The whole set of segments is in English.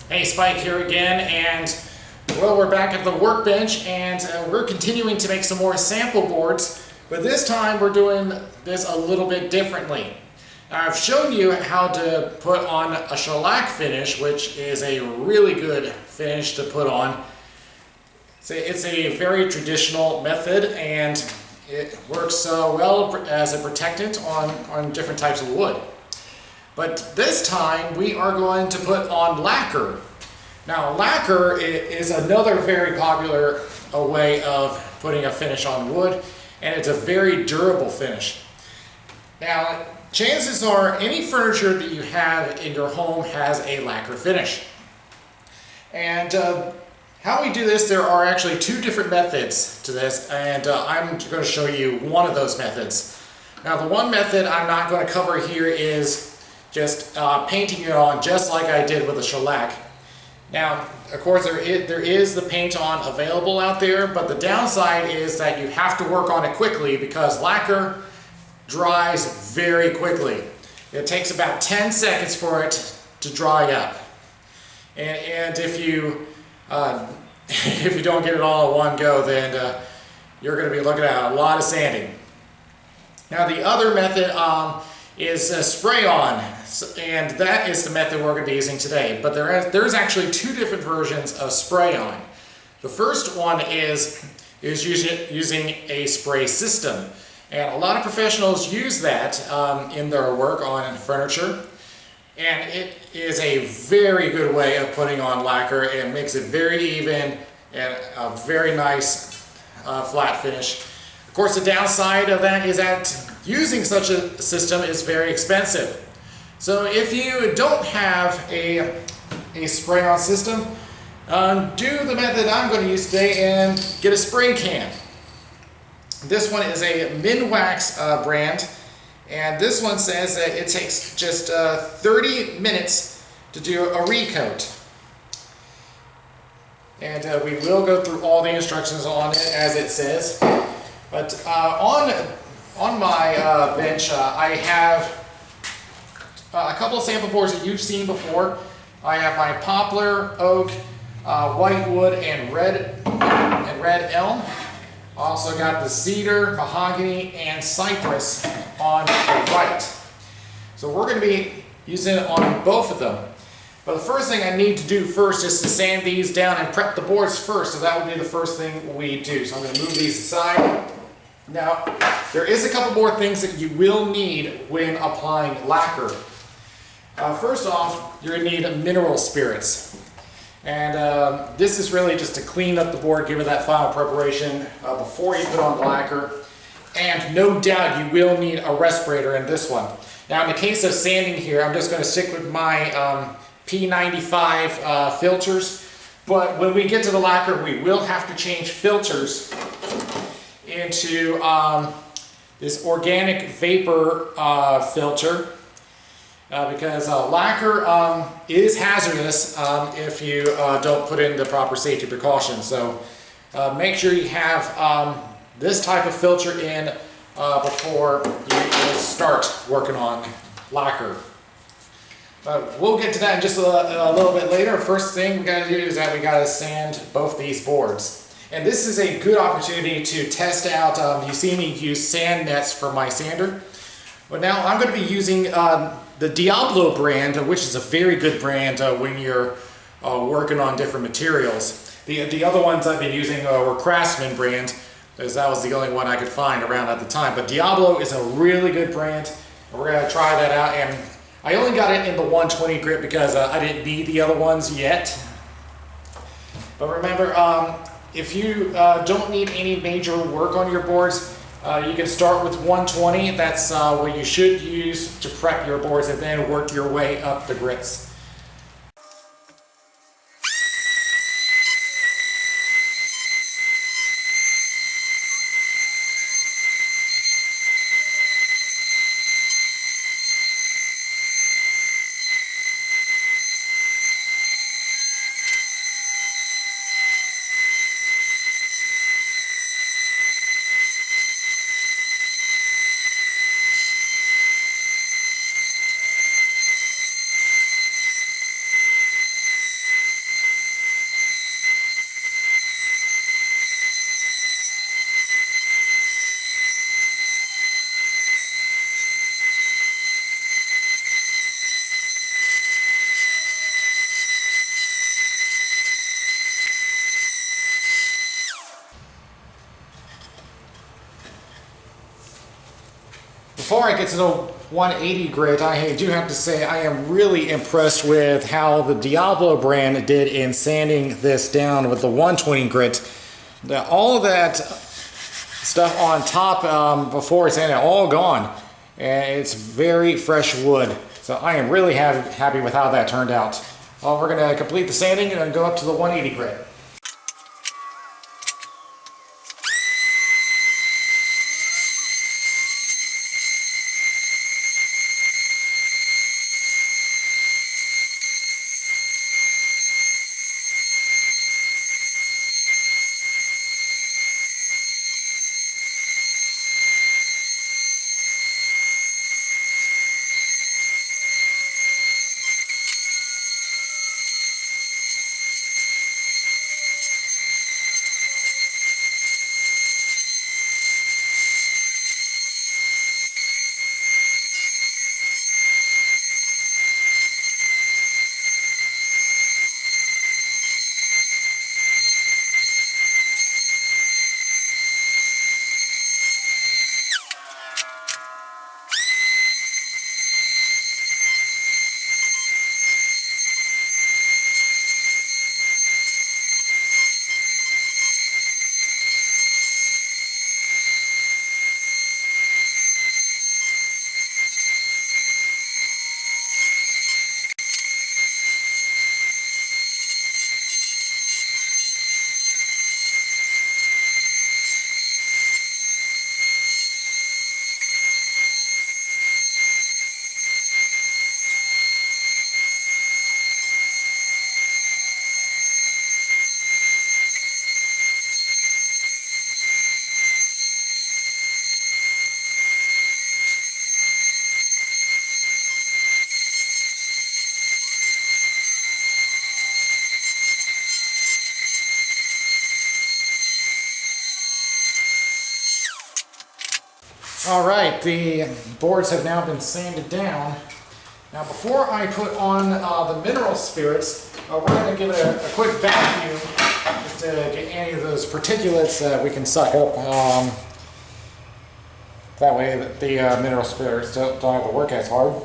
Hey, Spike here again, and well, we're back at the workbench, and we're continuing to make some more sample boards, but this time we're doing this a little bit differently. Now, I've shown you how to put on a shellac finish, which is a really good finish to put on. It's a very traditional method, and it works well as a protectant on different types of wood. But this time we are going to put on lacquer. Now, lacquer is another very popular way of putting a finish on wood, and it's a very durable finish. Now, chances are any furniture that you have in your home has a lacquer finish. And how we do this, there are actually two different methods to this, and I'm going to show you one of those methods. Now, the one method I'm not going to cover here is just painting it on just like I did with the shellac. Now, of course, there is the paint on available out there, but the downside is that you have to work on it quickly because lacquer dries very quickly. It takes about 10 seconds for it to dry up. And if you if you don't get it all in one go, then you're going to be looking at a lot of sanding. Now, the other method is spray on, and that is the method we're going to be using today. But there's actually two different versions of spray on. The first one is using a spray system, and a lot of professionals use that in their work on furniture, and it is a very good way of putting on lacquer. It makes it very even and a very nice flat finish. Of course, the downside of that is that using such a system is very expensive. So if you don't have a spray-on system, do the method I'm going to use today and get a spray can. This one is a Minwax brand, and this one says that it takes just 30 minutes to do a recoat. And we will go through all the instructions on it as it says. But on my bench, I have a couple of sample boards that you've seen before. I have my poplar, oak, whitewood, and red elm. Also got the cedar, mahogany, and cypress on the right. So we're going to be using it on both of them. But the first thing I need to do first is to sand these down and prep the boards first. So that will be the first thing we do. So I'm going to move these aside. Now, there is a couple more things that you will need when applying lacquer. First off, you're going to need mineral spirits. And this is really just to clean up the board, give it that final preparation before you put on the lacquer. And no doubt you will need a respirator in this one. Now, in the case of sanding here, I'm just going to stick with my P95 filters. But when we get to the lacquer, we will have to change filters into this organic vapor filter because lacquer is hazardous if you don't put in the proper safety precautions. So make sure you have this type of filter in before you start working on lacquer. We'll get to that in just a little bit later. First thing we got to do is that we got to sand both these boards. And this is a good opportunity to test out, you see me use sand nets for my sander. But now I'm going to be using the Diablo brand, which is a very good brand when you're working on different materials. The other ones I've been using were Craftsman brand, because that was the only one I could find around at the time. But Diablo is a really good brand, and we're going to try that out. And I only got it in the 120 grit because I didn't need the other ones yet. But remember, if you don't need any major work on your boards, you can start with 120. That's what you should use to prep your boards, and then work your way up the grits. Before I get to the 180 grit, I do have to say I am really impressed with how the Diablo brand did in sanding this down with the 120 grit. All of that stuff on top before it's sanded, all gone. And it's very fresh wood. So I am really happy with how that turned out. We're going to complete the sanding and then go up to the 180 grit. All right, the boards have now been sanded down. Now before I put on the mineral spirits, we're going to give it a quick vacuum just to get any of those particulates that we can suck up. That way the mineral spirits don't have to work as hard.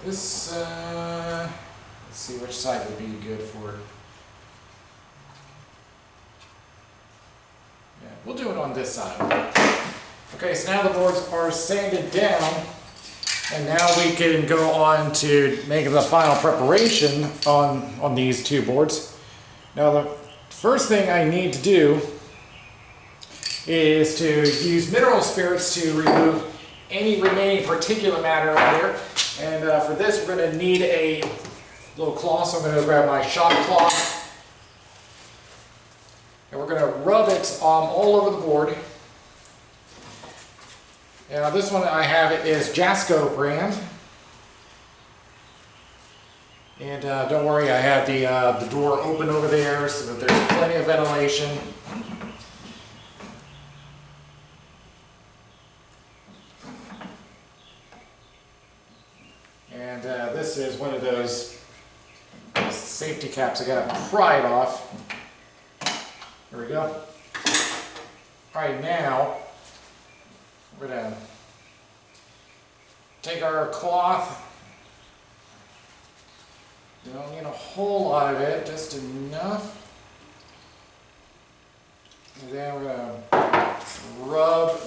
This, let's see which side would be good for. Yeah, we'll do it on this side. Okay, so now the boards are sanded down, and now we can go on to making the final preparation on these two boards. Now the first thing I need to do is to use mineral spirits to remove any remaining particulate matter out there. And for this, we're going to need a little cloth, so I'm going to grab my shop cloth. And we're going to rub it all over the board. Now this one I have is Jasco brand. And don't worry, I have the door open over there so that there's plenty of ventilation. And this is one of those safety caps I got to pry it off. There we go. Alright, now we're going to take our cloth. You don't need a whole lot of it, just enough. And then we're going to rub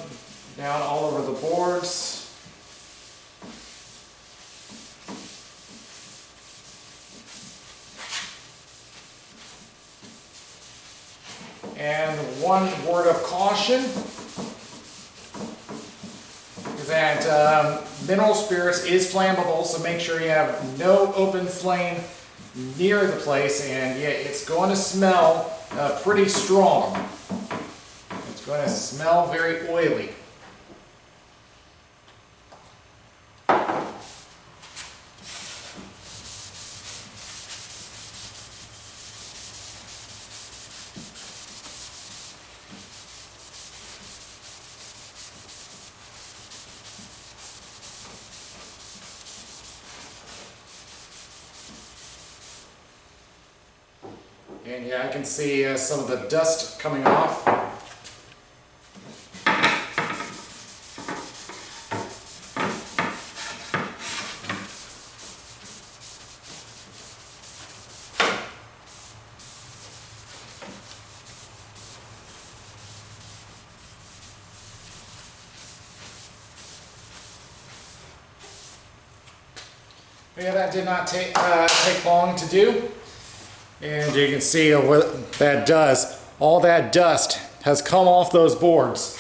down all over the boards. And one word of caution is that mineral spirits is flammable, so make sure you have no open flame near the place, and yeah, it's going to smell pretty strong. It's going to smell very oily. And yeah, I can see some of the dust coming off. Yeah, that did not take long to do. And you can see what that does. All that dust has come off those boards.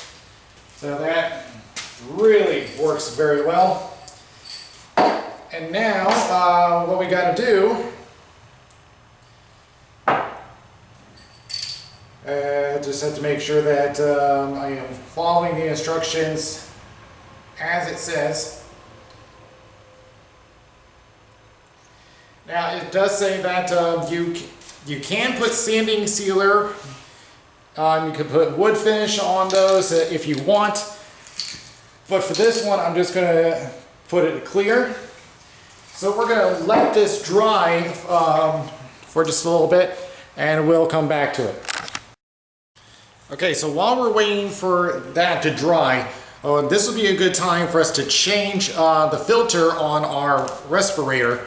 So that really works very well. And now what we got to do, just have to make sure that I am following the instructions as it says. Now it does say that you can put sanding sealer, you can put wood finish on those if you want, but for this one I'm just going to put it clear. So we're going to let this dry for just a little bit and we'll come back to it. Okay, so while we're waiting for that to dry, this would be a good time for us to change the filter on our respirator.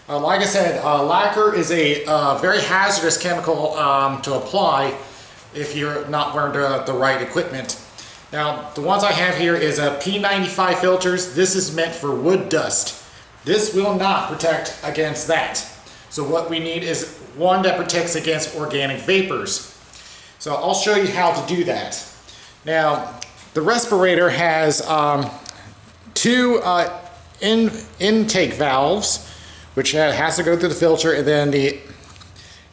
Like I said, lacquer is a very hazardous chemical to apply if you're not wearing the right equipment. Now, the ones I have here is a P95 filters. This is meant for wood dust. This will not protect against that. So what we need is one that protects against organic vapors. So I'll show you how to do that. Now, the respirator has two intake valves, which has to go through the filter, and then the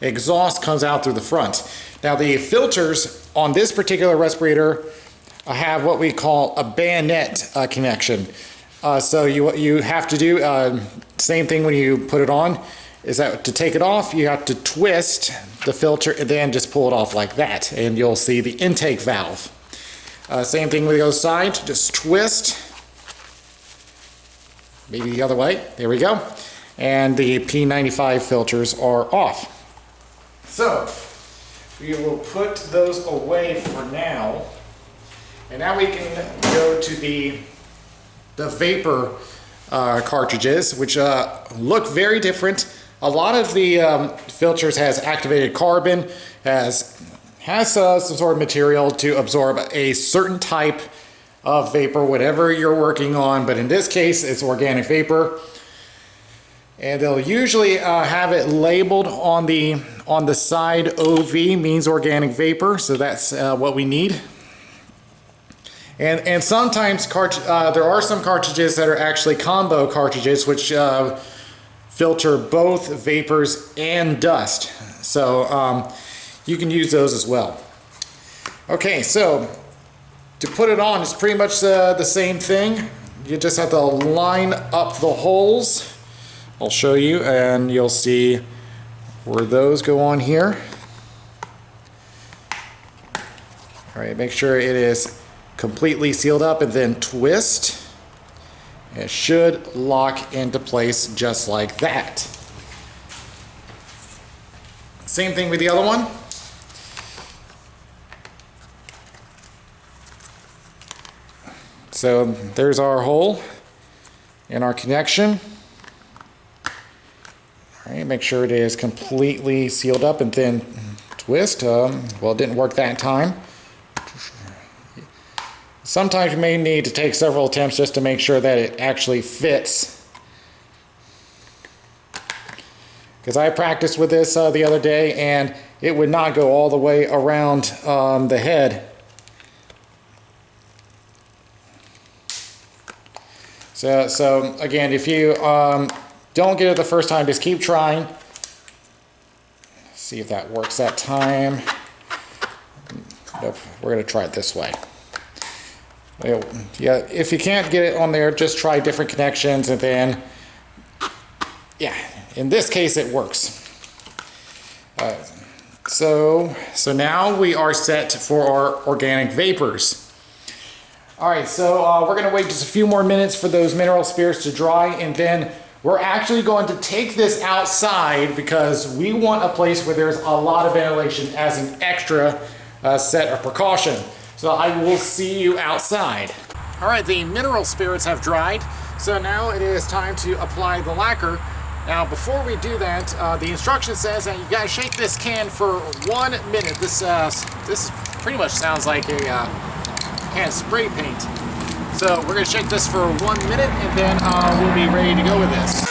exhaust comes out through the front. Now the filters on this particular respirator have what we call a bayonet connection. So what you have to do, same thing when you put it on, is that to take it off, you have to twist the filter and then just pull it off like that, and you'll see the intake valve. Same thing with the other side, just twist, maybe the other way, there we go. And the P95 filters are off. So we will put those away for now. And now we can go to the vapor cartridges, which look very different. A lot of the filters has activated carbon, has some sort of material to absorb a certain type of vapor, whatever you're working on. But in this case, it's organic vapor. And they'll usually have it labeled on the side. OV means organic vapor, so that's what we need. And sometimes there are some cartridges that are actually combo cartridges, which filter both vapors and dust. So you can use those as well. Okay, so to put it on, it's pretty much the same thing. You just have to line up the holes. I'll show you and you'll see where those go on here. All right, make sure it is completely sealed up and then twist. It should lock into place just like that. Same thing with the other one. So there's our hole and our connection. All right, make sure it is completely sealed up and then twist. Well, it didn't work that time. Sometimes you may need to take several attempts just to make sure that it actually fits. Because I practiced with this the other day and it would not go all the way around the head. So again, if you don't get it the first time, just keep trying. See if that works that time. Nope, we're going to try it this way. Yeah, if you can't get it on there, just try different connections and then, yeah, in this case it works. So now we are set for our organic vapors. All right, so we're going to wait just a few more minutes for those mineral spirits to dry, and then We're actually going to take this outside because we want a place where there's a lot of ventilation as an extra set of precaution. So I will see you outside. All right, the mineral spirits have dried, so now it is time to apply the lacquer. Now, before we do that, the instruction says that you gotta shake this can for 1 minute. This pretty much sounds like a can of spray paint. So we're gonna shake this for 1 minute, and then we'll be ready to go with this.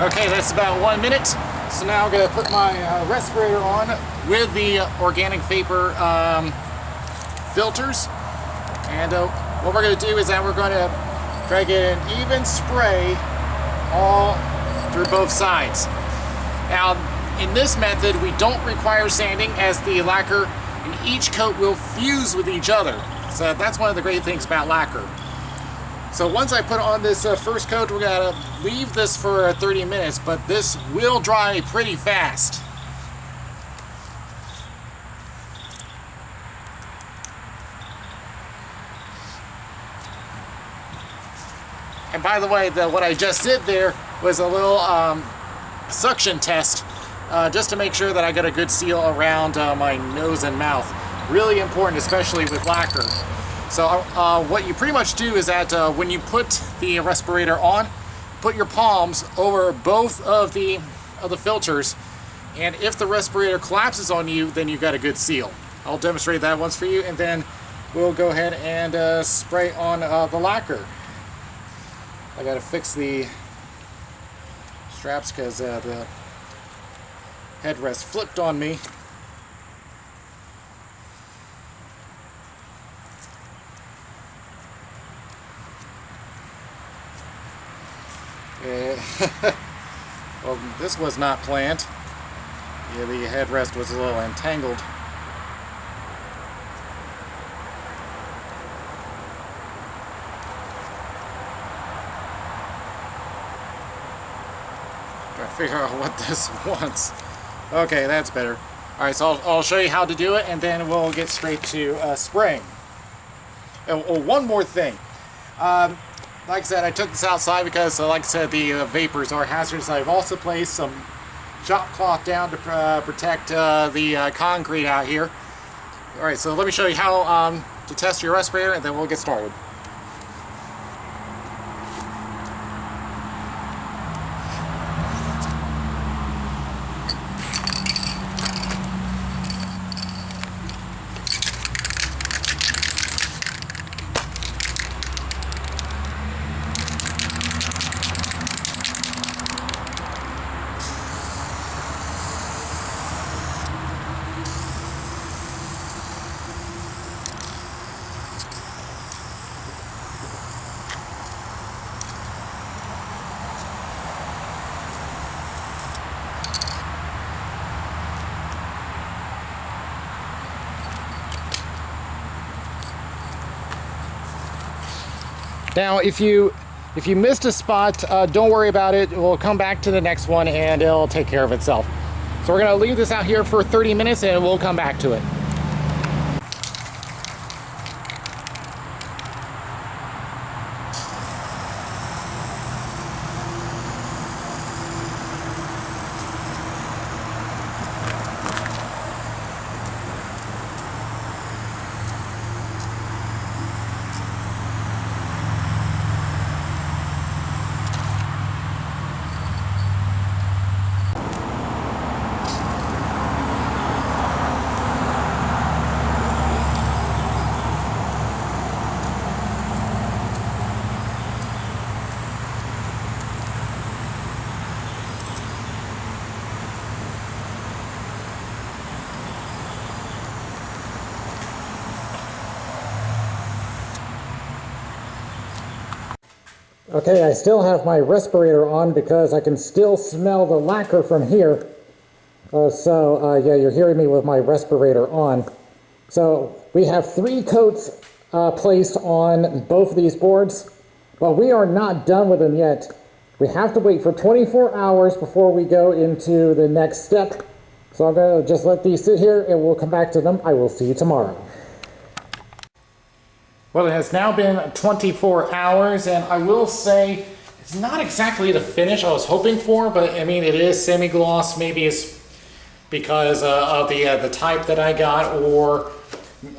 Okay, that's about 1 minute. So now I'm gonna put my respirator on with the organic vapor filters. And what we're gonna do is that we're gonna try to get an even spray all through both sides. Now, in this method, we don't require sanding as the lacquer and each coat will fuse with each other. So that's one of the great things about lacquer. So once I put on this first coat, we're gonna leave this for 30 minutes, but this will dry pretty fast. And by the way, what I just did there was a little suction test just to make sure that I got a good seal around my nose and mouth. Really important, especially with lacquer. So what you pretty much do is that when you put the respirator on, put your palms over both of the filters, and if the respirator collapses on you, then you've got a good seal. I'll demonstrate that once for you, and then we'll go ahead and spray on the lacquer. I gotta fix the straps because the headrest flipped on me. Well, this was not planned. Yeah, the headrest was a little entangled. Try to figure out what this wants. Okay, that's better. Alright, so I'll show you how to do it, and then we'll get straight to spraying. Oh, one more thing. Like I said, I took this outside because, like I said, the vapors are hazardous. I've also placed some shop cloth down to protect the concrete out here. Alright, so let me show you how to test your respirator, and then we'll get started. Now, if you missed a spot, don't worry about it. We'll come back to the next one and it'll take care of itself. So we're gonna leave this out here for 30 minutes and we'll come back to it. Okay, I still have my respirator on because I can still smell the lacquer from here. Yeah, you're hearing me with my respirator on. So we have 3 coats placed on both of these boards, but we are not done with them yet. We have to wait for 24 hours before we go into the next step, So I'm going to just let these sit here and we'll come back to them. I will see you tomorrow. Well, it has now been 24 hours, and I will say it's not exactly the finish I was hoping for, but I mean, it is semi-gloss. Maybe it's because of the type that I got, or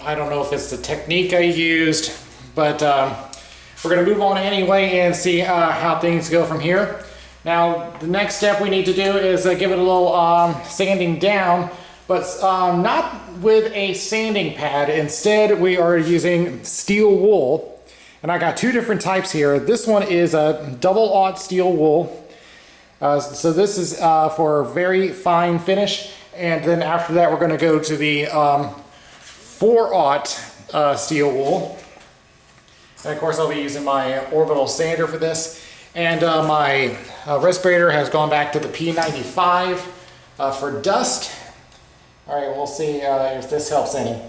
I don't know if it's the technique I used, but we're going to move on anyway and see how things go from here. Now, the next step we need to do is give it a little sanding down, but not with a sanding pad. Instead, we are using steel wool. And I got two different types here. This one is a double-aught steel wool. So this is for very fine finish. And then after that, we're going to go to the 4-aught steel wool. And of course, I'll be using my orbital sander for this. And my respirator has gone back to the P95 for dust. All right, we'll see if this helps any.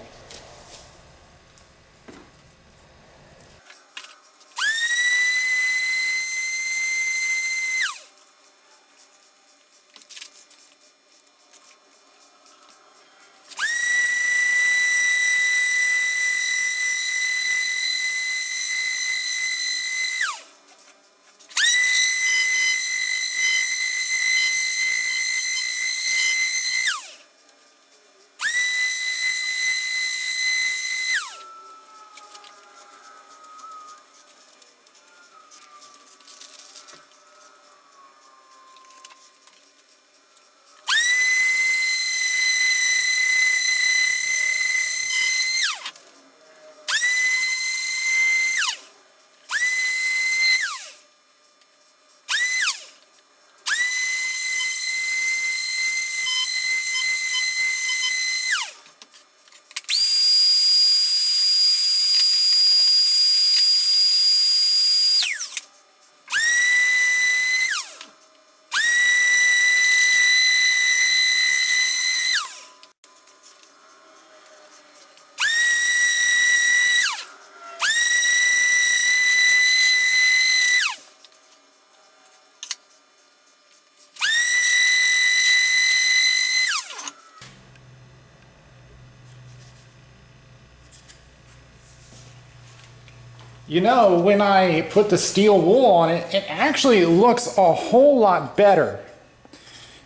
You know, when I put the steel wool on it, it actually looks a whole lot better.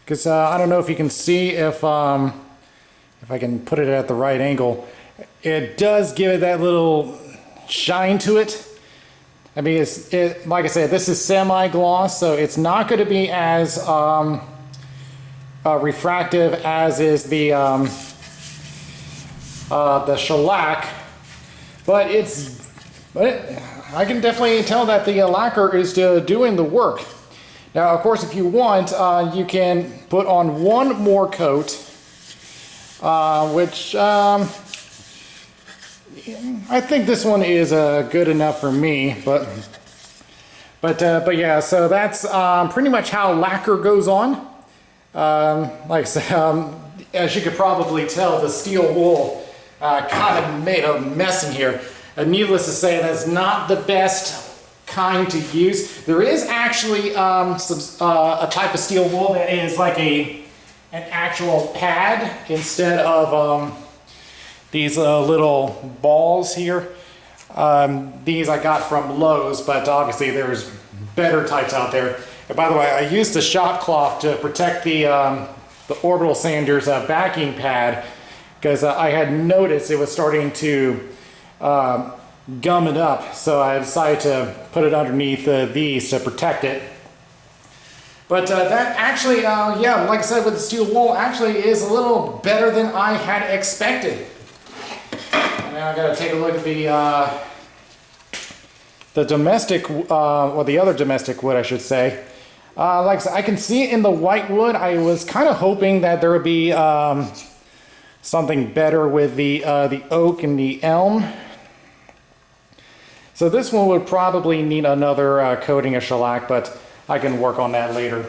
Because I don't know if you can see if I can put it at the right angle. It does give it that little shine to it. I mean, like I said, this is semi-gloss, so it's not going to be as refractive as is the shellac, but I can definitely tell that the lacquer is doing the work. Now, of course, if you want, you can put on one more coat, which I think this one is good enough for me. But yeah, so that's pretty much how lacquer goes on. Like I said, as you could probably tell, the steel wool kind of made a mess in here. Needless to say, that's not the best kind to use. There is actually a type of steel wool that is like an actual pad instead of these little balls here. These I got from Lowe's, but obviously there's better types out there. And by the way, I used the shop cloth to protect the orbital sander's backing pad, because I had noticed it was starting to gum it up, so I decided to put it underneath these to protect it. But that actually, yeah, like I said, with the steel wool, actually is a little better than I had expected. And now I got to take a look at the domestic, or the other domestic wood, I should say. Like I said, I can see it in the white wood. I was kind of hoping that there would be something better with the oak and the elm. So this one would probably need another coating of shellac, but I can work on that later.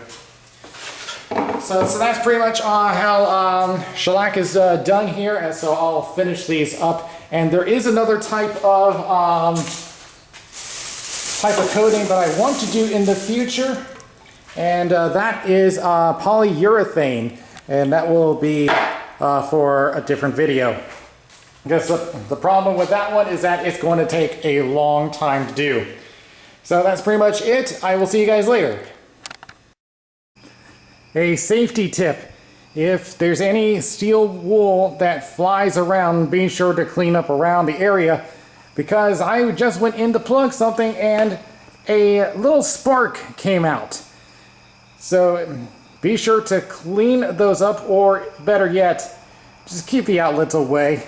So that's pretty much how shellac is done here, and so I'll finish these up. And there is another type of coating that I want to do in the future, and that is polyurethane. and that will be for a different video. Because the problem with that one is that it's going to take a long time to do. So that's pretty much it. I will see you guys later. A safety tip. If there's any steel wool that flies around, be sure to clean up around the area, because I just went in to plug something and a little spark came out. So be sure to clean those up, or better yet, just keep the outlets away.